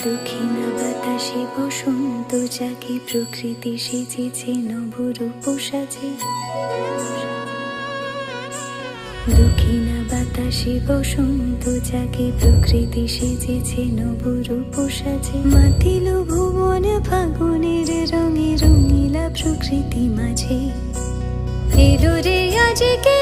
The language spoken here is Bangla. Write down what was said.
দক্ষিণা বাতাসে বসন্ত জাগে, প্রকৃতি সেজেছে নবরূপ সাজে। দক্ষিণা বাতাসে বসন্ত জাগে, প্রকৃতি সেজেছে নবরূপ সাজে। মাতিল ভুবন ফাগুনের রঙে, রঙিলা প্রকৃতি মাঝে। এলো রে আজকে